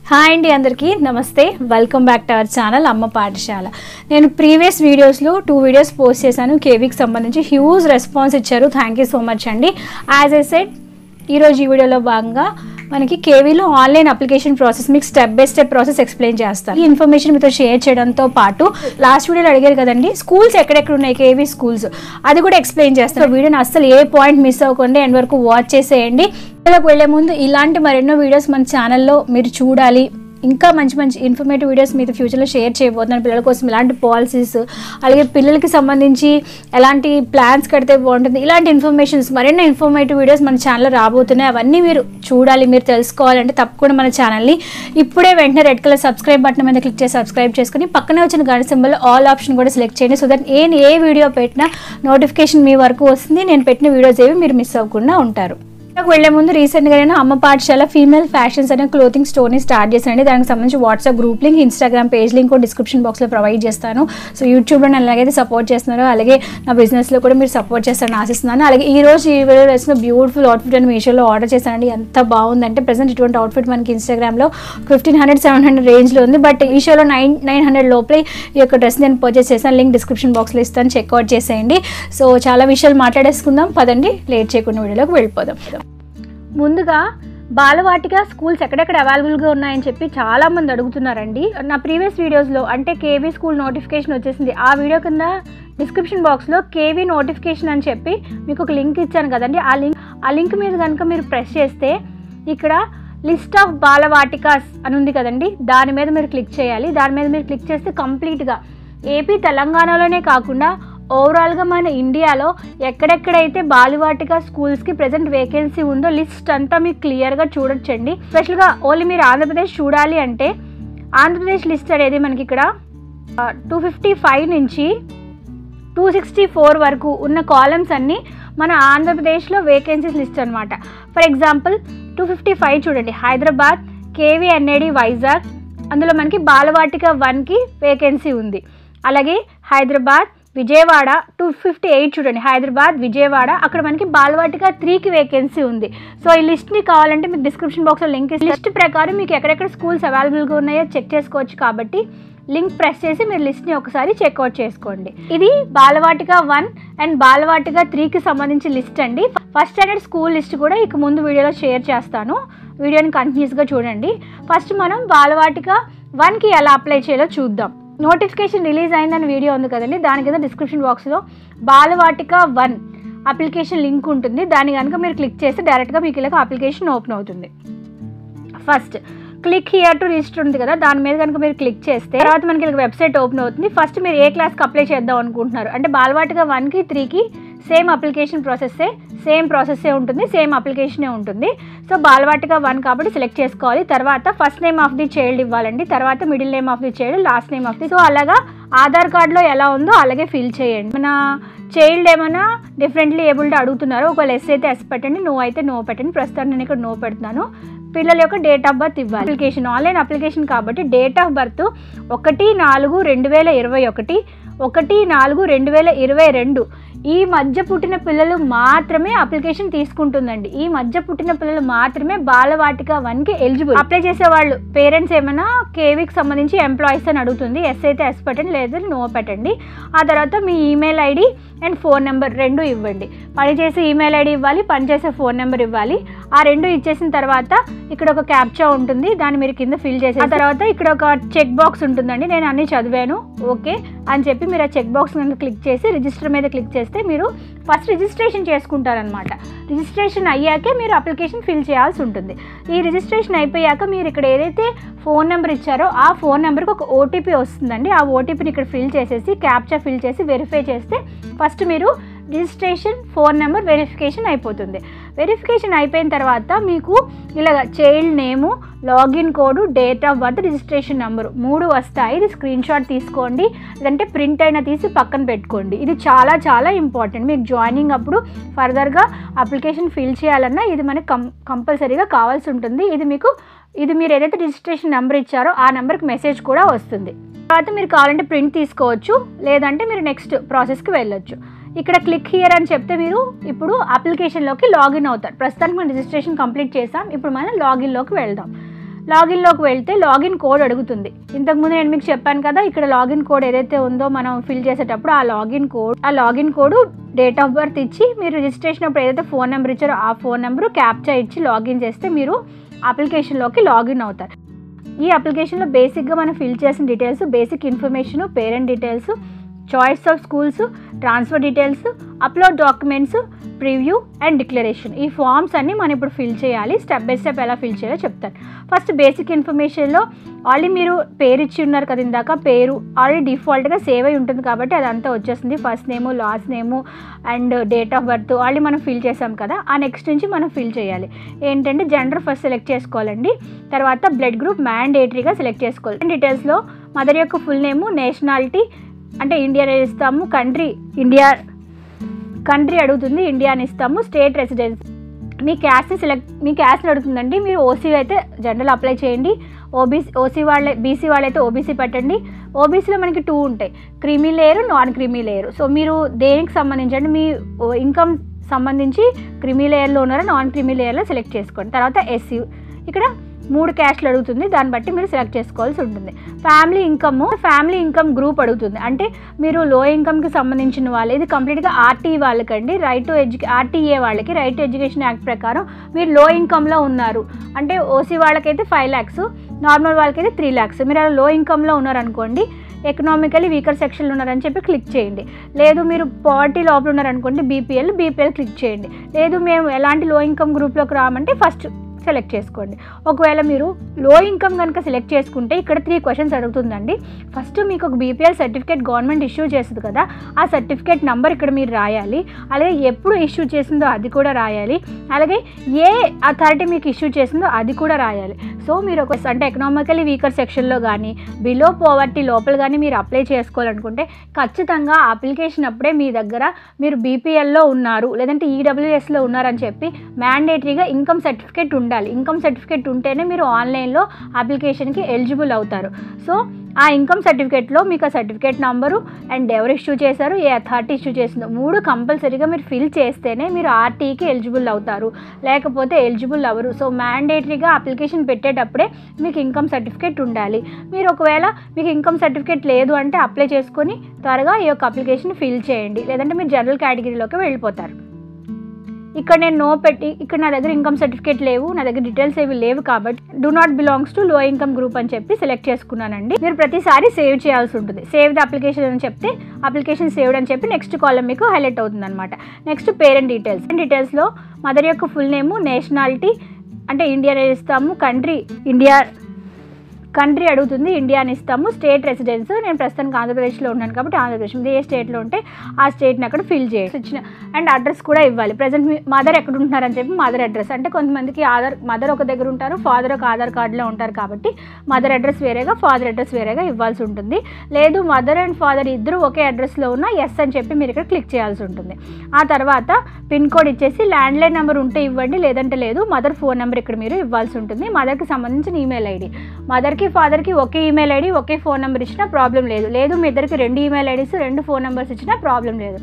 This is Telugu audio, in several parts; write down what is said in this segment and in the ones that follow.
హాయ్ అండి అందరికీ నమస్తే welcome back to our channel అమ్మ పాఠశాల. నేను ప్రీవియస్ వీడియోస్లో 2 వీడియోస్ పోస్ట్ చేశాను. కేవీకి సంబంధించి హ్యూజ్ రెస్పాన్స్ ఇచ్చారు. థ్యాంక్ యూ సో మచ్ అండి. యాజ్ ఐ సెడ్ ఈరోజు ఈ వీడియోలో భాగంగా మనకి కేవీలో ఆన్లైన్ అప్లికేషన్ ప్రాసెస్ మీకు step by step process explain చేస్తాను. ఈ ఇన్ఫర్మేషన్ మీతో షేర్ చేయడంతో పాటు లాస్ట్ వీడియోలో అడిగారు కదండి స్కూల్స్ ఎక్కడెక్కడ ఉన్నాయి కేవీ స్కూల్స్, అది కూడా ఎక్స్ప్లెయిన్ చేస్తాను. వీడియోని అస్సలు ఏ పాయింట్ మిస్ అవ్వకుండా ఎండ్ వరకు వాచ్ చేసేయండి. వీడియోకి వెళ్లే ముందు ఇలాంటి మరెన్నో వీడియోస్ మన ఛానల్లో మీరు చూడాలి, ఇంకా మంచి మంచి ఇన్ఫర్మేటివ్ వీడియోస్ మీతో ఫ్యూచర్లో షేర్ చేయబోతున్నాను. పిల్లల కోసం ఇలాంటి పాలసీస్, అలాగే పిల్లలకి సంబంధించి ఎలాంటి ప్లాన్స్ కడితే బాగుంటుంది, ఇలాంటి ఇన్ఫర్మేషన్స్ మరెన్నో ఇన్ఫర్మేటివ్ వీడియోస్ మన ఛానల్లో రాబోతున్నాయి. అవన్నీ మీరు చూడాలి, మీరు తెలుసుకోవాలంటే తప్పకుండా మన ఛానల్ని ఇప్పుడే వెంటనే రెడ్ కలర్ సబ్స్క్రైబ్ బటన్ మీద క్లిక్ చేసి సబ్స్క్రైబ్ చేసుకుని పక్కనే వచ్చిన గంట సింబల్ ఆల్ ఆప్షన్ కూడా సెలెక్ట్ చేయండి. సో దట్ నేను ఏ వీడియో పెట్టినా నోటిఫికేషన్ మీ వరకు వస్తుంది. నేను పెట్టిన వీడియోస్ ఏవి మీరు మిస్ అవ్వకుండా ఉంటారు. వెళ్లే ముందు రీసెంట్గా నేను అమ్మ పాఠశాల ఫీమేల్ ఫ్యాషన్స్ అనే క్లోతింగ్ స్టోర్ని స్టార్ట్ చేశానండి. దానికి సంబంధించి WhatsApp group link, Instagram page link కూడా డిస్క్రిప్షన్ బాక్స్లో ప్రొవైడ్ చేస్తాను. సో యూట్యూబ్లో నన్ను ఎలాగైతే సపోర్ట్ చేస్తున్నారో అలాగే నా బిజినెస్లో కూడా మీరు సపోర్ట్ చేస్తారని ఆశిస్తున్నాను. అలాగే ఈ రోజు ఈ వీడియోలో వేసిన బ్యూటిఫుల్ అవుట్ఫిట్ అని మీషోలో ఆర్డర్ చేశానండి. ఎంత బాగుందంటే ప్రజెంట్ ఇటువంటి అవుట్ఫిట్ మనకి ఇన్స్టాగ్రామ్లో 1500-700 రేంజ్లో ఉంది. బట్ మీషోలో 900 లోపలే ఈ యొక్క డ్రెస్ నేను పర్చేస్ చేశాను. లింక్ డిస్క్రిప్షన్ బాక్స్లో ఇస్తాను, చెక్అవుట్ చేసేయండి. సో చాలా విషయాలు మాట్లాడేసుకుందాం, పదండి లేట్ చేయకుండా వీడియోలోకి వెళ్ళిపోదాం. ముందుగా బాలవాటిక స్కూల్స్ ఎక్కడెక్కడ అవైలబుల్గా ఉన్నాయని చెప్పి చాలామంది అడుగుతున్నారండి. నా ప్రీవియస్ వీడియోస్లో అంటే కేవీ స్కూల్ నోటిఫికేషన్ వచ్చేసింది. ఆ వీడియో కింద డిస్క్రిప్షన్ బాక్స్లో కేవీ నోటిఫికేషన్ అని చెప్పి మీకు ఒక లింక్ ఇచ్చాను కదండి. ఆ లింక్ మీద కనుక మీరు ప్రెస్ చేస్తే ఇక్కడ లిస్ట్ ఆఫ్ బాలవాటికాస్ అని ఉంది కదండి, దాని మీద మీరు క్లిక్ చేయాలి. దాని మీద మీరు క్లిక్ చేస్తే కంప్లీట్గా ఏపీ తెలంగాణలోనే కాకుండా ఓవరాల్గా మన ఇండియాలో ఎక్కడెక్కడైతే బాలవాటిక స్కూల్స్కి ప్రజెంట్ వేకెన్సీ ఉందో లిస్ట్ అంతా మీకు క్లియర్గా చూడొచ్చండి. స్పెషల్గా ఓన్లీ మీరు ఆంధ్రప్రదేశ్ చూడాలి అంటే ఆంధ్రప్రదేశ్ లిస్ట్ అనేది మనకి ఇక్కడ 255 నుంచి 264 వరకు ఉన్న కాలమ్స్ అన్నీ మన ఆంధ్రప్రదేశ్లో వేకెన్సీస్ లిస్ట్ అనమాట. ఫర్ ఎగ్జాంపుల్ 255 చూడండి, హైదరాబాద్ KVNAD వైజాగ్, అందులో మనకి బాలవాటిక 1కి వేకెన్సీ ఉంది. అలాగే హైదరాబాద్ విజయవాడ 258 చూడండి, హైదరాబాద్ విజయవాడ, అక్కడ మనకి బాలవాటిక 3కి వేకెన్సీ ఉంది. సో ఈ లిస్ట్ని కావాలంటే మీకు డిస్క్రిప్షన్ బాక్స్లో లింక్ ఇస్తే లిస్ట్ ప్రకారం మీకు ఎక్కడెక్కడ స్కూల్స్ అవైలబుల్గా ఉన్నాయో చెక్ చేసుకోవచ్చు. కాబట్టి లింక్ ప్రెస్ చేసి మీరు లిస్ట్ని ఒకసారి చెక్అవుట్ చేసుకోండి. ఇది బాలవాటిక 1 అండ్ బాలవాటిక 3కి సంబంధించి లిస్ట్ అండి. ఫస్ట్ స్టాండర్డ్ స్కూల్ లిస్ట్ కూడా ఇక ముందు వీడియోలో షేర్ చేస్తాను, వీడియోని కంటిన్యూస్గా చూడండి. ఫస్ట్ మనం బాలవాటిక 1కి ఎలా అప్లై చేయాలో చూద్దాం. నోటిఫికేషన్ రిలీజ్ అయిందని వీడియో ఉంది కదండి, దాని కింద డిస్క్రిప్షన్ బాక్స్లో బాలవాటిక 1 అప్లికేషన్ లింక్ ఉంటుంది. దాన్ని కనుక మీరు క్లిక్ చేస్తే డైరెక్ట్గా మీకు ఇలా అప్లికేషన్ ఓపెన్ అవుతుంది. First click here to register ఉంది కదా, దాని మీద కనుక మీరు క్లిక్ చేస్తే తర్వాత మనకి ఇలా వెబ్సైట్ ఓపెన్ అవుతుంది. ఫస్ట్ మీరు ఏ క్లాస్కి అప్లై చేద్దాం అనుకుంటున్నారు అంటే బాలవాటిక 1కి 3కి సేమ్ అప్లికేషన్ ప్రాసెస్సే, సేమ్ ప్రాసెస్సే ఉంటుంది, సేమ్ అప్లికేషనే ఉంటుంది. సో బాలవాటిక 1 కాబట్టి సెలెక్ట్ చేసుకోవాలి. తర్వాత first name of the child ఇవ్వాలండి, తర్వాత middle name of the child, last name of the. So అలాగా ఆధార్ కార్డులో ఎలా ఉందో అలాగే ఫిల్ చేయండి. మన చైల్డ్ ఏమైనా డిఫరెంట్లీ ఏబుల్డ్ అడుగుతున్నారు, ఒకవేళ ఎస్ అయితే ఎస్ పెట్టండి, నో అయితే నో పెట్టండి. ప్రస్తుతం నేను ఇక్కడ నో పెడుతున్నాను. పిల్లల యొక్క డేట్ ఆఫ్ బర్త్ ఇవ్వాలి. అప్లికేషన్ ఆన్లైన్ అప్లికేషన్ కాబట్టి డేట్ ఆఫ్ బర్త్ 1/4/2021, 1/4/2022 ఈ మధ్య పుట్టిన పిల్లలు మాత్రమే అప్లికేషన్ తీసుకుంటుందండి. ఈ మధ్య పుట్టిన పిల్లలు మాత్రమే బాలవాటిక 1కి ఎలిజిబుల్. అప్లై చేసే వాళ్ళు పేరెంట్స్ ఏమైనా కేవీకి సంబంధించి ఎంప్లాయీస్ అని అడుగుతుంది, ఎస్ అయితే ఎస్ పెట్టండి, లేదా నో పెట్టండి. ఆ తర్వాత మీ email ID and phone number 2 ఇవ్వండి. పనిచేసే ఈమెయిల్ ఐడి ఇవ్వాలి, పనిచేసే ఫోన్ నెంబర్ ఇవ్వాలి. ఆ 2 ఇచ్చేసిన తర్వాత ఇక్కడ ఒక క్యాప్చా ఉంటుంది, దాన్ని మీరు కింద ఫిల్ చేసి ఆ తర్వాత ఇక్కడ ఒక చెక్ బాక్స్ ఉంటుందండి. నేను అన్ని చదివాను ఓకే అని చెప్పి మీరు ఆ చెక్ బాక్స్ కనుక క్లిక్ చేసి రిజిస్టర్ మీద క్లిక్ చేస్తే మీరు ఫస్ట్ రిజిస్ట్రేషన్ చేసుకుంటారనమాట. రిజిస్ట్రేషన్ అయ్యాకే మీరు అప్లికేషన్ ఫిల్ చేయాల్సి ఉంటుంది. ఈ రిజిస్ట్రేషన్ అయిపోయాక మీరు ఇక్కడ ఏదైతే ఫోన్ నెంబర్ ఇచ్చారో ఆ ఫోన్ నెంబర్కి ఒక ఓటీపీ వస్తుందండి. ఆ ఓటీపీని ఇక్కడ ఫిల్ చేసేసి క్యాప్చా ఫిల్ చేసి వెరిఫై చేస్తే ఫస్ట్ మీరు రిజిస్ట్రేషన్, ఫోన్ నెంబర్ వెరిఫికేషన్ అయిపోతుంది. వెరిఫికేషన్ అయిపోయిన తర్వాత మీకు ఇలాగ child name, login code, date of birth, registration number 3 వస్తాయి. ఇది స్క్రీన్ షాట్ తీసుకోండి, లేదంటే ప్రింట్ అయినా తీసి పక్కన పెట్టుకోండి. ఇది చాలా చాలా ఇంపార్టెంట్. మీకు జాయినింగ్ అప్పుడు ఫర్దర్గా అప్లికేషన్ ఫిల్ చేయాలన్నా ఇది మనకి కంపల్సరీగా కావాల్సి ఉంటుంది. ఇది మీరు ఏదైతే రిజిస్ట్రేషన్ నెంబర్ ఇచ్చారో ఆ నెంబర్కి మెసేజ్ కూడా వస్తుంది. తర్వాత మీరు కావాలంటే ప్రింట్ తీసుకోవచ్చు, లేదంటే మీరు నెక్స్ట్ ప్రాసెస్కి వెళ్ళొచ్చు. ఇక్కడ క్లిక్ హియర్ అని చెప్తే మీరు ఇప్పుడు అప్లికేషన్లోకి లాగిన్ అవుతారు. ప్రస్తుతానికి మనం రిజిస్ట్రేషన్ కంప్లీట్ చేసాం, ఇప్పుడు మనం లాగిన్లోకి వెళ్దాం. లాగిన్లోకి వెళ్తే లాగిన్ కోడ్ అడుగుతుంది. ఇంతకుముందు నేను మీకు చెప్పాను కదా, ఇక్కడ లాగిన్ కోడ్ ఏదైతే ఉందో మనం ఫిల్ చేసేటప్పుడు ఆ login code date of birth ఇచ్చి మీరు రిజిస్ట్రేషన్ అప్పుడు ఏదైతే ఫోన్ నెంబర్ ఇచ్చారో ఆ ఫోన్ నెంబరు క్యాప్చా ఇచ్చి లాగిన్ చేస్తే మీరు అప్లికేషన్లోకి లాగిన్ అవుతారు. ఈ అప్లికేషన్లో బేసిక్గా మనం ఫిల్ చేసిన details, basic information, parent details, choice of schools, transfer details, upload documents, preview and declaration, ఈ ఫామ్స్ అన్నీ మనం ఇప్పుడు ఫిల్ చేయాలి. స్టెప్ బై స్టెప్ ఎలా ఫిల్ చేయాలో చెప్తాను. ఫస్ట్ బేసిక్ ఇన్ఫర్మేషన్లో ఆల్రెడీ మీరు పేరు ఇచ్చి ఉన్నారు కదా ఇందాక, పేరు ఆల్రెడీ డిఫాల్ట్గా సేవ్ అయి ఉంటుంది కాబట్టి అదంతా వచ్చేస్తుంది. First name, last name and date of birth already మనం ఫిల్ చేసాం కదా. ఆ నెక్స్ట్ నుంచి మనం ఫిల్ చేయాలి. ఏంటంటే జెండర్ ఫస్ట్ సెలెక్ట్ చేసుకోవాలండి. తర్వాత బ్లడ్ గ్రూప్ మ్యాండేటరీగా సెలెక్ట్ చేసుకోవాలి. డీటెయిల్స్లో మదర్ యొక్క ఫుల్ నేము, నేషనాలిటీ అంటే ఇండియా ఇస్తాము, కంట్రీ అడుగుతుంది, ఇండియా అని ఇస్తాము, స్టేట్ రెసిడెన్స్, మీ క్యాస్ట్ని అడుగుతుందండి. మీరు ఓసీ అయితే జనరల్ అప్లై చేయండి, బీసీ వాళ్ళైతే ఓబీసీ పెట్టండి. ఓబీసీలో మనకి 2 ఉంటాయి, creamy layer, non creamy layer. So మీరు దేనికి సంబంధించి మీ ఇన్కమ్ సంబంధించి క్రీమీ లేయర్లో ఉన్నారో నాన్ క్రీమీ లేయర్లో సెలెక్ట్ చేసుకోండి. తర్వాత ఎస్సీ, ఇక్కడ 3 క్యాస్ట్లు అడుగుతుంది, దాన్ని బట్టి మీరు సెలెక్ట్ చేసుకోవాల్సి ఉంటుంది. ఫ్యామిలీ ఇన్కమ్ గ్రూప్ అడుగుతుంది, అంటే మీరు లో ఇన్కమ్కి సంబంధించిన వాళ్ళు. ఇది కంప్లీట్గా ఆర్టీఈ వాళ్ళకండి, ఆర్టీఏ వాళ్ళకి రైట్ టు ఎడ్యుకేషన్ యాక్ట్ ప్రకారం మీరు లో ఇన్కమ్లో ఉన్నారు అంటే ఓసీ వాళ్ళకైతే 5 lakhs, నార్మల్ వాళ్ళకైతే 3 lakhs. మీరు అలా లో ఇన్కమ్లో ఉన్నారనుకోండి, ఎకనామికలీ వీకర్ సెక్షన్లో ఉన్నారని చెప్పి క్లిక్ చేయండి. లేదు మీరు పావర్టీ లోపల ఉన్నారనుకోండి, బీపీఎల్ క్లిక్ చేయండి. లేదు మేము ఎలాంటి లో ఇన్కమ్ గ్రూప్లోకి రామంటే ఫస్ట్ సెలెక్ట్ చేసుకోండి. ఒకవేళ మీరు లో ఇన్కమ్ కనుక సెలెక్ట్ చేసుకుంటే ఇక్కడ 3 questions అడుగుతుందండి. ఫస్ట్ మీకు ఒక బీపీఎల్ సర్టిఫికేట్ గవర్నమెంట్ ఇష్యూ చేస్తుంది కదా, ఆ సర్టిఫికేట్ నెంబర్ ఇక్కడ మీరు రాయాలి. అలాగే ఎప్పుడు ఇష్యూ చేసిందో అది కూడా రాయాలి. అలాగే ఏ అథారిటీ మీకు ఇష్యూ చేసిందో అది కూడా రాయాలి. సో మీరు అంటే ఎకనామికలీ వీకర్ సెక్షన్లో కానీ బిలో పోవర్టీ లోపల కానీ మీరు అప్లై చేసుకోవాలనుకుంటే ఖచ్చితంగా అప్లికేషన్ అప్పుడే మీ దగ్గర మీరు బీపీఎల్లో ఉన్నారు లేదంటే ఈడబ్ల్యూఎస్లో ఉన్నారని చెప్పి మ్యాండేటరీగా ఇన్కమ్ సర్టిఫికేట్ ఉండాలి. ఇన్కమ్ సర్టిఫికేట్ ఉంటేనే మీరు ఆన్లైన్లో అప్లికేషన్కి ఎలిజిబుల్ అవుతారు. సో ఆ ఇన్కమ్ సర్టిఫికేట్లో మీకు ఆ సర్టిఫికేట్ నెంబరు అండ్ ఎవరు ఇష్యూ చేశారు, ఏ అథారిటీ ఇష్యూ చేసిందో 3 కంపల్సరీగా మీరు ఫిల్ చేస్తేనే మీరు ఆర్టీకి ఎలిజిబుల్ అవుతారు, లేకపోతే ఎలిజిబుల్ అవ్వరు. సో మ్యాండేటరీగా అప్లికేషన్ పెట్టేటప్పుడే మీకు ఇన్కమ్ సర్టిఫికేట్ ఉండాలి. మీరు ఒకవేళ మీకు ఇన్కమ్ సర్టిఫికేట్ లేదు అంటే అప్లై చేసుకొని త్వరగా ఈ యొక్క అప్లికేషన్ ఫిల్ చేయండి, లేదంటే మీరు జనరల్ కేటగిరీలోకి వెళ్ళిపోతారు. ఇక్కడ నేను నో పెట్టి ఇక్కడ నా దగ్గర ఇన్కమ్ సర్టిఫికేట్ లేవు, నా దగ్గర డీటెయిల్స్ ఏవి లేవు కాబట్టి డూ నాట్ బిలాంగ్స్ టు లో ఇన్కమ్ గ్రూప్ అని చెప్పి సెలెక్ట్ చేసుకున్నానండి. మీరు ప్రతిసారి సేవ్ చేయాల్సి ఉంటుంది. సేవ్ ద అప్లికేషన్ అని చెప్తే అప్లికేషన్ సేవ్డ్ అని చెప్పి నెక్స్ట్ కాలం మీకు హైలైట్ అవుతుంది అనమాట. నెక్స్ట్ పేరెంట్ డీటెయిల్స్లో మదర్ యొక్క ఫుల్ నేము, నేషనాలిటీ అంటే ఇండియా ఇస్తాము, కంట్రీ అడుగుతుంది, ఇండియా అని ఇస్తాము, స్టేట్ రెసిడెన్స్. నేను ప్రస్తుతానికి ఆంధ్రప్రదేశ్లో ఉన్నాను కాబట్టి ఆంధ్రప్రదేశ్, మీద ఏ స్టేట్లో ఉంటే ఆ స్టేట్ని అక్కడ ఫిల్ చేయాల్సి వచ్చిన అండ్ అడ్రస్ కూడా ఇవ్వాలి. ప్రజెంట్ మీ మదర్ ఎక్కడ ఉంటున్నారని చెప్పి మదర్ అడ్రస్, అంటే కొంతమందికి మదర్ ఒక దగ్గర ఉంటారు, ఫాదర్ ఒక ఆధార్ కార్డులో ఉంటారు కాబట్టి మదర్ అడ్రస్ వేరేగా, ఫాదర్ అడ్రస్ వేరేగా ఇవ్వాల్సి ఉంటుంది. లేదు మదర్ అండ్ ఫాదర్ ఇద్దరు ఒకే అడ్రస్లో ఉన్న ఎస్ అని చెప్పి మీరు ఇక్కడ క్లిక్ చేయాల్సి ఉంటుంది. ఆ తర్వాత పిన్ కోడ్ ఇచ్చేసి ల్యాండ్లైన్ నెంబర్ ఉంటే ఇవ్వండి, లేదంటే లేదు. మదర్ ఫోన్ నెంబర్ ఇక్కడ మీరు ఇవ్వాల్సి ఉంటుంది. మదర్కి సంబంధించిన ఈమెయిల్ ఐడి, మదర్కి ఫాదర్కి ఒకే ఈమెయిల్ ఐడి ఒకే ఫోన్ నెంబర్ ఇచ్చినా ప్రాబ్లం లేదు. లేదు మీ ఇద్దరికి 2 ఈమెయిల్ ఐడీస్ 2 ఫోన్ నెంబర్స్ ఇచ్చినా ప్రాబ్లం లేదు.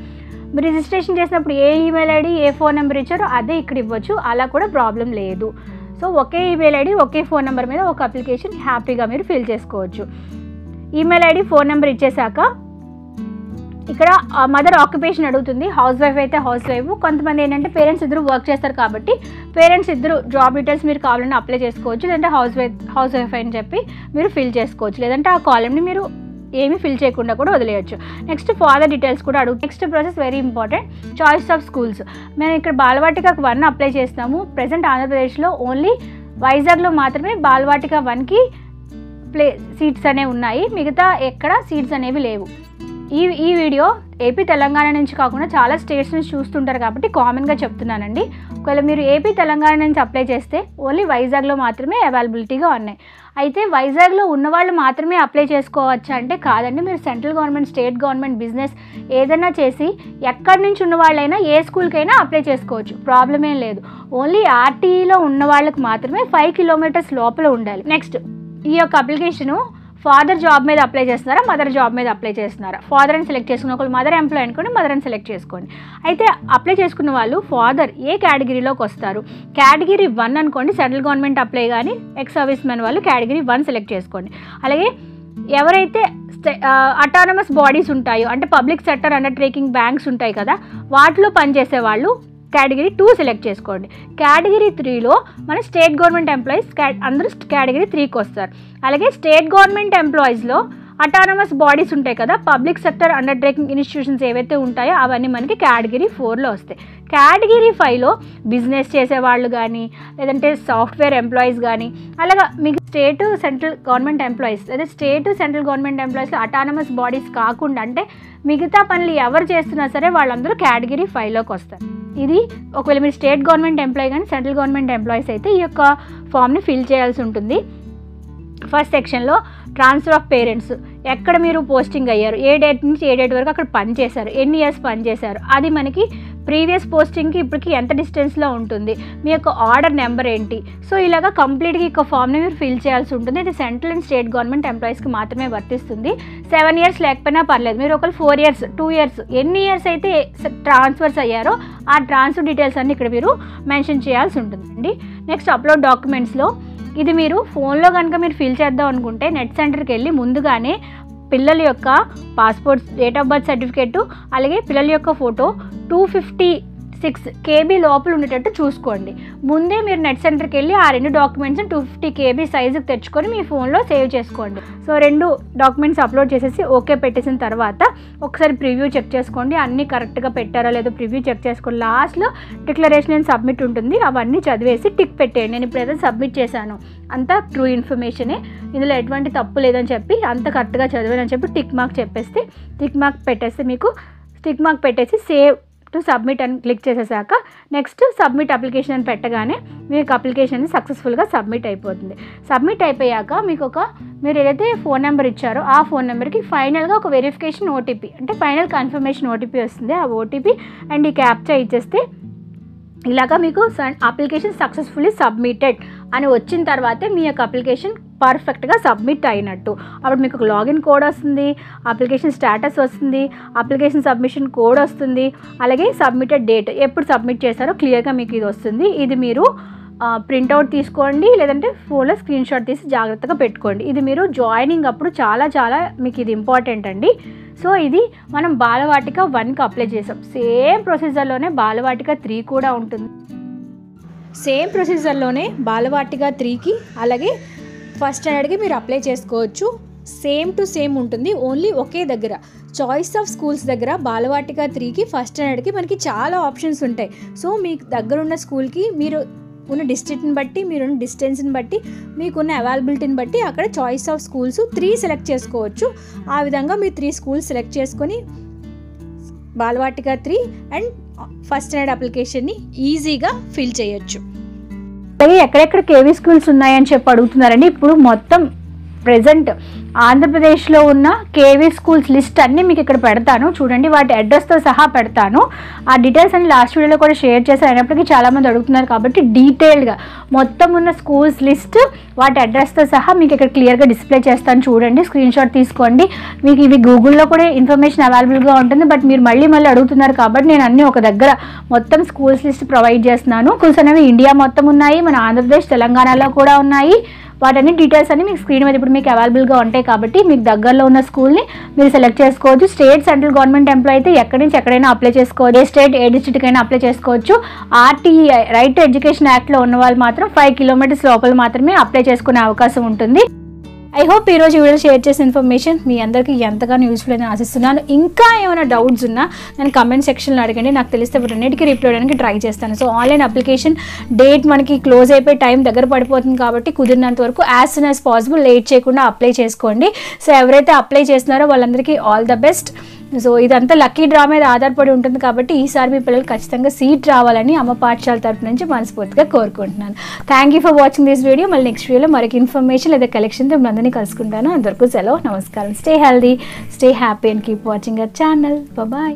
మీరు రిజిస్ట్రేషన్ చేసినప్పుడు ఏ email ID A phone number ఇచ్చారో అదే ఇక్కడ ఇవ్వచ్చు, అలా కూడా ప్రాబ్లం లేదు. సో ఒకే ఈమెయిల్ ఐడి ఒకే ఫోన్ నెంబర్ మీద ఒక అప్లికేషన్ హ్యాపీగా మీరు ఫిల్ చేసుకోవచ్చు. ఈమెయిల్ ఐడి ఫోన్ నెంబర్ ఇచ్చేసాక ఇక్కడ మదర్ ఆక్యుపేషన్ అడుగుతుంది. హౌస్ వైఫ్ అయితే హౌస్ వైఫ్, కొంతమంది ఏంటంటే పేరెంట్స్ ఇద్దరు వర్క్ చేస్తారు కాబట్టి పేరెంట్స్ ఇద్దరు జాబ్ డీటెయిల్స్ మీరు కావాలని అప్లై చేసుకోవచ్చు, లేదంటే హౌస్ వైఫ్ అని చెప్పి మీరు ఫిల్ చేసుకోవచ్చు, లేదంటే ఆ కాలమ్ని మీరు ఏమీ ఫిల్ చేయకుండా కూడా వదిలేయచ్చు. నెక్స్ట్ ఫాదర్ డీటెయిల్స్ కూడా అడుగు. Next process very important, choice of schools. మేము ఇక్కడ బాలవాటికకు 1 అప్లై చేస్తాము. ప్రజెంట్ ఆంధ్రప్రదేశ్లో ఓన్లీ వైజాగ్లో మాత్రమే బాలవాటిక 1కి సీట్స్ అనేవి ఉన్నాయి, మిగతా ఎక్కడ సీట్స్ అనేవి లేవు. ఈ వీడియో ఏపీ తెలంగాణ నుంచి కాకుండా చాలా స్టేట్స్ నుంచి చూస్తుంటారు కాబట్టి కామన్గా చెప్తున్నానండి. ఒకవేళ మీరు ఏపీ తెలంగాణ నుంచి అప్లై చేస్తే ఓన్లీ వైజాగ్లో మాత్రమే అవైలబిలిటీగా ఉన్నాయి. అయితే వైజాగ్లో ఉన్నవాళ్ళు మాత్రమే అప్లై చేసుకోవచ్చా అంటే కాదండి. మీరు central government, state government, business ఏదైనా చేసి ఎక్కడి నుంచి ఉన్న వాళ్ళైనా ఏ స్కూల్కైనా అప్లై చేసుకోవచ్చు, ప్రాబ్లం ఏం లేదు. ఓన్లీ ఆర్టీఈలో ఉన్న వాళ్ళకి మాత్రమే 5 kilometers లోపల ఉండాలి. నెక్స్ట్ ఈ యొక్క అప్లికేషను ఫాదర్ జాబ్ మీద అప్లై చేస్తున్నారా, మదర్ జాబ్ మీద అప్లై చేస్తున్నారా? ఫాదర్ అని సెలెక్ట్ చేసుకున్న ఒకళ్ళు మదర్ ఎంప్లాయ్ అనుకోండి, మదర్ అని సెలెక్ట్ చేసుకోండి. అయితే అప్లై చేసుకున్న వాళ్ళు ఫాదర్ ఏ కేటగిరీలోకి వస్తారు? కేటగిరీ 1 అనుకోండి, సెంట్రల్ గవర్నమెంట్ అప్లై కానీ ఎక్స్ సర్వీస్ మెన్ వాళ్ళు కేటగిరీ 1 సెలెక్ట్ చేసుకోండి. అలాగే ఎవరైతే అటానమస్ బాడీస్ ఉంటాయో అంటే పబ్లిక్ సెక్టర్ అండర్టేకింగ్ బ్యాంక్స్ ఉంటాయి కదా, వాటిలో పనిచేసే వాళ్ళు కేటగిరీ 2 సెలెక్ట్ చేసుకోండి. కేటగిరీ 3లో మన స్టేట్ గవర్నమెంట్ ఎంప్లాయీస్ అందరూ కేటగిరీ 3కి వస్తారు. అలాగే స్టేట్ గవర్నమెంట్ ఎంప్లాయీస్లో అటానమస్ బాడీస్ ఉంటాయి కదా, పబ్లిక్ సెక్టర్ అండర్టేకింగ్ ఇన్స్టిట్యూషన్స్ ఏవైతే ఉంటాయో అవన్నీ మనకి కేటగిరీ 4లో వస్తాయి. కేటగిరీ 5లో బిజినెస్ చేసేవాళ్ళు కానీ లేదంటే సాఫ్ట్వేర్ ఎంప్లాయీస్ కానీ అలాగా మీకు స్టేట్ సెంట్రల్ గవర్నమెంట్ ఎంప్లాయీస్ లేదా స్టేట్ సెంట్రల్ గవర్నమెంట్ ఎంప్లాయీస్లో అటానమస్ బాడీస్ కాకుండా అంటే మిగతా పనులు ఎవరు చేస్తున్నా సరే వాళ్ళందరూ కేటగిరీ 5లోకి వస్తారు. ఇది ఒకవేళ మీరు స్టేట్ గవర్నమెంట్ ఎంప్లాయీ కానీ సెంట్రల్ గవర్నమెంట్ ఎంప్లాయీస్ అయితే ఈ యొక్క ఫామ్ని ఫిల్ చేయాల్సి ఉంటుంది. ఫస్ట్ సెక్షన్లో ట్రాన్స్ఫర్ ఆఫ్ పేరెంట్స్, ఎక్కడ మీరు పోస్టింగ్ అయ్యారు, ఏ డేట్ నుంచి ఏ డేట్ వరకు అక్కడ పనిచేశారు, ఎన్ని ఇయర్స్ పనిచేశారు, అది మనకి ప్రీవియస్ పోస్టింగ్కి ఇప్పటికి ఎంత డిస్టెన్స్లో ఉంటుంది, మీ యొక్క ఆర్డర్ నెంబర్ ఏంటి. సో ఇలాగా కంప్లీట్గా ఈ ఫామ్ని మీరు ఫిల్ చేయాల్సి ఉంటుంది. ఇది సెంట్రల్ అండ్ స్టేట్ గవర్నమెంట్ ఎంప్లాయీస్కి మాత్రమే వర్తిస్తుంది. 7 ఇయర్స్ లేకపోయినా పర్లేదు, మీరు ఒకళ్ళు 4 ఇయర్స్ 2 ఇయర్స్ ఎన్ని ఇయర్స్ అయితే ట్రాన్స్ఫర్స్ అయ్యారో ఆ ట్రాన్స్ఫర్ డీటెయిల్స్ అన్ని ఇక్కడ మీరు మెన్షన్ చేయాల్సి ఉంటుందండి. నెక్స్ట్ అప్లోడ్ డాక్యుమెంట్స్లో ఇది మీరు ఫోన్లో కనుక మీరు ఫిల్ చేద్దాం అనుకుంటే నెట్ సెంటర్కి వెళ్ళి ముందుగానే పిల్లల యొక్క passport, date of birth certificate, అలాగే పిల్లల యొక్క ఫోటో 256 KB లోపల ఉండేటట్టు చూసుకోండి. ముందే మీరు నెట్ సెంటర్కి వెళ్ళి ఆ 2 డాక్యుమెంట్స్ని 250 KB సైజుకి తెచ్చుకొని మీ ఫోన్లో సేవ్ చేసుకోండి. సో 2 డాక్యుమెంట్స్ అప్లోడ్ చేసేసి ఓకే పెట్టేసిన తర్వాత ఒకసారి ప్రివ్యూ చెక్ చేసుకోండి, అన్నీ కరెక్ట్గా పెట్టారో లేదో ప్రివ్యూ చెక్ చేసుకోండి. లాస్ట్లో డిక్లరేషన్ అండ్ సబ్మిట్ ఉంటుంది, అవన్నీ చదివేసి టిక్ పెట్టేయండి. నేను ఇప్పుడు ఏదైనా సబ్మిట్ చేశాను అంతా ట్రూ ఇన్ఫర్మేషనే, ఇందులో ఎటువంటి తప్పు లేదని చెప్పి అంత కరెక్ట్గా చదివానని చెప్పి టిక్ మార్క్ చెప్పేస్తే టిక్ మార్క్ పెట్టేస్తే మీకు టిక్ మార్క్ పెట్టేసి సేవ్ టు సబ్మిట్ అని క్లిక్ చేసేసాక నెక్స్ట్ సబ్మిట్ అప్లికేషన్ అని పెట్టగానే మీకు అప్లికేషన్ సక్సెస్ఫుల్గా సబ్మిట్ అయిపోతుంది. సబ్మిట్ అయిపోయాక మీకు మీరు ఏదైతే ఫోన్ నెంబర్ ఇచ్చారో ఆ ఫోన్ నెంబర్కి ఫైనల్గా ఒక వెరిఫికేషన్ ఓటీపీ అంటే ఫైనల్ కన్ఫర్మేషన్ ఓటీపీ వస్తుంది. ఆ ఓటీపీ అండ్ ఈ క్యాప్చా ఇచ్చేస్తే ఇలాగా మీకు అప్లికేషన్ సక్సెస్ఫుల్లీ సబ్మిటెడ్ అని వచ్చిన తర్వాతే మీ యొక్క అప్లికేషన్ పర్ఫెక్ట్గా సబ్మిట్ అయినట్టు. అప్పుడు మీకు ఒక లాగిన్ కోడ్ వస్తుంది, అప్లికేషన్ స్టేటస్ వస్తుంది, అప్లికేషన్ సబ్మిషన్ కోడ్ వస్తుంది, అలాగే సబ్మిటెడ్ డేట్ ఎప్పుడు సబ్మిట్ చేశారో క్లియర్గా మీకు ఇది వస్తుంది. ఇది మీరు ప్రింట్అవుట్ తీసుకోండి, లేదంటే ఫోన్లో స్క్రీన్ షాట్ తీసి జాగ్రత్తగా పెట్టుకోండి. ఇది మీరు జాయినింగ్ అప్పుడు చాలా మీకు ఇది ఇంపార్టెంట్ అండి. సో ఇది మనం బాలవాటిక 1కి అప్లై చేసాం, సేమ్ ప్రొసీజర్లోనే బాలవాటిక 3 కూడా ఉంటుంది. సేమ్ ప్రొసీజర్లోనే బాలవాటిక 3కి అలాగే ఫస్ట్ స్టాండర్డ్కి మీరు అప్లై చేసుకోవచ్చు. సేమ్ టు సేమ్ ఉంటుంది, ఓన్లీ ఒకే దగ్గర చాయిస్ ఆఫ్ స్కూల్స్ దగ్గర బాలవాటిక 3కి ఫస్ట్ స్టాండర్డ్కి మనకి చాలా ఆప్షన్స్ ఉంటాయి. సో మీకు దగ్గరున్న స్కూల్కి మీరు ఉన్న డిస్ట్రిక్ట్ని బట్టి మీరున్న డిస్టెన్స్ని బట్టి మీకున్న అవైలబిలిటీని బట్టి అక్కడ చాయిస్ ఆఫ్ స్కూల్స్ 3 సెలెక్ట్ చేసుకోవచ్చు. ఆ విధంగా మీరు 3 స్కూల్స్ సెలెక్ట్ చేసుకొని బాలవాటిక 3 అండ్ ఫస్ట్ స్టాండర్డ్ అప్లికేషన్ని ఈజీగా ఫిల్ చేయొచ్చు. అలాగే ఎక్కడెక్కడ కేవీ స్కూల్స్ ఉన్నాయని చెప్పి అడుగుతున్నారండి. ఇప్పుడు మొత్తం ప్రెజెంట్ ఆంధ్రప్రదేశ్లో ఉన్న కేవీ స్కూల్స్ లిస్ట్ అన్నీ మీకు ఇక్కడ పెడతాను చూడండి, వాటి అడ్రస్తో సహా పెడతాను. ఆ డీటెయిల్స్ అన్ని లాస్ట్ వీడియోలో కూడా షేర్ చేశాను, అయినప్పటికీ చాలామంది అడుగుతున్నారు కాబట్టి డీటెయిల్డ్గా మొత్తం ఉన్న స్కూల్స్ లిస్ట్ వాటి అడ్రస్తో సహా మీకు ఇక్కడ క్లియర్గా డిస్ప్లే చేస్తాను చూడండి, స్క్రీన్ షాట్ తీసుకోండి. మీకు ఇవి గూగుల్లో కూడా ఇన్ఫర్మేషన్ అవైలబుల్గా ఉంటుంది, బట్ మీరు మళ్ళీ అడుగుతున్నారు కాబట్టి నేను అన్నీ ఒక దగ్గర మొత్తం స్కూల్స్ లిస్ట్ ప్రొవైడ్ చేస్తున్నాను. స్కూల్స్ అనేవి ఇండియా మొత్తం ఉన్నాయి, మన ఆంధ్రప్రదేశ్ తెలంగాణలో కూడా ఉన్నాయి. వాటన్ని డీటెయిల్స్ అన్ని మీకు స్క్రీన్ మీద ఇప్పుడు మీకు అవైలబుల్గా ఉంటాయి కాబట్టి మీకు దగ్గరలో ఉన్న స్కూల్ని మీరు సెలెక్ట్ చేసుకోవచ్చు. స్టేట్ సెంట్రల్ గవర్నమెంట్ ఎంప్లాయ్ అయితే ఎక్కడి నుంచి ఎక్కడైనా అప్లై చేసుకోవచ్చు, ఏ స్టేట్ ఏ డిస్ట్రిక్ట్ అయినా అప్లై చేసుకోవచ్చు. ఆర్టీఐ రైట్ టు ఎడ్యుకేషన్ యాక్ట్లో ఉన్న వాళ్ళు మాత్రం 5 కిలోమీటర్స్ లోపల మాత్రమే అప్లై చేసుకునే అవకాశం ఉంటుంది. ఐ హోప్ ఈరోజు వీడియో షేర్ చేసిన ఇన్ఫర్మేషన్ మీ అందరికీ ఎంతగానో యూస్ఫుల్ అని ఆశిస్తున్నాను. ఇంకా ఏమైనా డౌట్స్ ఉన్నా నేను కమెంట్ సెక్షన్లో అడగండి, నాకు తెలిస్తే వీటన్నిటికీ రిప్లై చేయడానికి ట్రై చేస్తాను. సో ఆన్లైన్ అప్లికేషన్ డేట్ మనకి క్లోజ్ అయిపోయి టైం దగ్గర పడిపోతుంది కాబట్టి కుదిరినంత వరకు as soon as possible late చేయకుండా అప్లై చేసుకోండి. సో ఎవరైతే అప్లై చేస్తున్నారో వాళ్ళందరికీ ఆల్ ద బెస్ట్. సో ఇదంతా లక్కీ డ్రా మీద ఆధారపడి ఉంటుంది కాబట్టి ఈసారి మీ పిల్లలు ఖచ్చితంగా సీట్ రావాలని అమ్మ పాఠశాల తరపు నుంచి మనస్ఫూర్తిగా కోరుకుంటున్నాను. Thank you for watching this video. మళ్ళీ నెక్స్ట్ వీడియోలో మరొక ఇన్ఫర్మేషన్ లేదా కలెక్షన్తో మిమ్మల్ని కలుసుకుంటాను. అంతవరకు సెలవు, నమస్కారం. Stay healthy, stay happy and keep watching our channel. Bye.